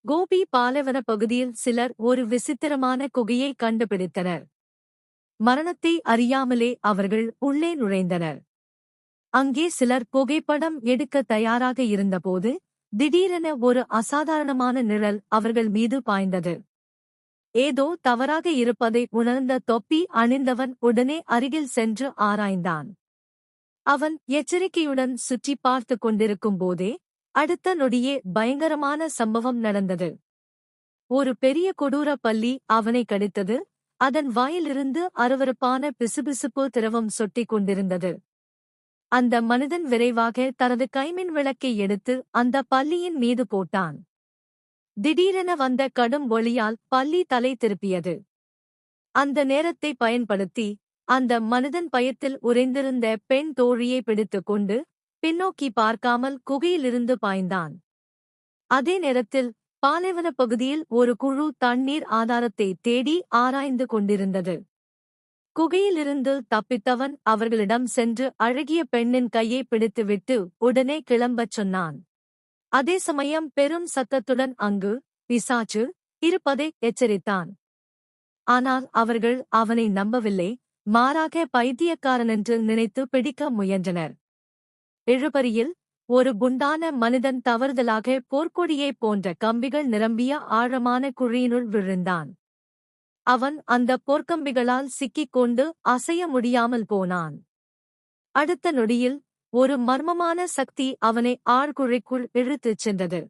கோபி பாலைவன பகுதியில் சிலர் ஒரு விசித்திரமான குகையை கண்டுபிடித்தனர். மரணத்தை அறியாமலே அவர்கள் உள்ளே நுழைந்தனர். அங்கே சிலர் புகைப்படம் எடுக்க தயாராக இருந்தபோது திடீரென ஒரு அசாதாரணமான நிழல் அவர்கள் மீது பாய்ந்தது. ஏதோ தவறாக இருப்பதை உணர்ந்த தொப்பி அணிந்தவன் உடனே அருகில் சென்று ஆராய்ந்தான். அவன் எச்சரிக்கையுடன் சுற்றி பார்த்து கொண்டிருக்கும் போதே அடுத்த நொடியே பயங்கரமான சம்பவம் நடந்தது. ஒரு பெரிய கொடூர பல்லி அவனை கடித்தது. அதன் வாயிலிருந்து அருவருப்பான பிசுபிசுப்பு திரவம் சொட்டிக் கொண்டிருந்தது. அந்த மனிதன் விரைவாக தனது கைமின் விளக்கை எடுத்து அந்த பல்லியின் மீது போட்டான். திடீரென வந்த கடும் ஒளியால் பல்லி தலை திருப்பியது. அந்த நேரத்தை பயன்படுத்தி அந்த மனிதன் பயத்தில் உறைந்திருந்த பெண் தோழியை பிடித்துக் கொண்டு பின்னோக்கி பார்க்காமல் குகையிலிருந்து பாய்ந்தான். அதே நேரத்தில் பாலைவனப் பகுதியில் ஒரு குழு தண்ணீர் ஆதாரத்தை தேடி ஆராய்ந்து கொண்டிருந்தது. குகையிலிருந்து தப்பித்தவன் அவர்களிடம் சென்று அழகிய பெண்ணின் கையை பிடித்துவிட்டு உடனே கிளம்பச் சொன்னான். அதே சமயம் பெரும் சத்தத்துடன் அங்கு பிசாசு இருப்பதை எச்சரித்தான். ஆனால் அவர்கள் அவனை நம்பவில்லை. மாறாக பைத்தியக்காரனென்று நினைத்து பிடிக்க முயன்றனர். இழுபறியில் ஒரு குண்டான மனிதன் தவறுதலாக போர்க்கொடியைப் போன்ற கம்பிகள் நிரம்பிய ஆழமான குழியினுள் விழுந்தான். அவன் அந்த போர்க்கம்பிகளால் சிக்கிக் கொண்டு அசைய முடியாமல் போனான். அடுத்த நொடியில் ஒரு மர்மமான சக்தி அவனை ஆழ்குழிக்குள் இழுத்துச் சென்றது.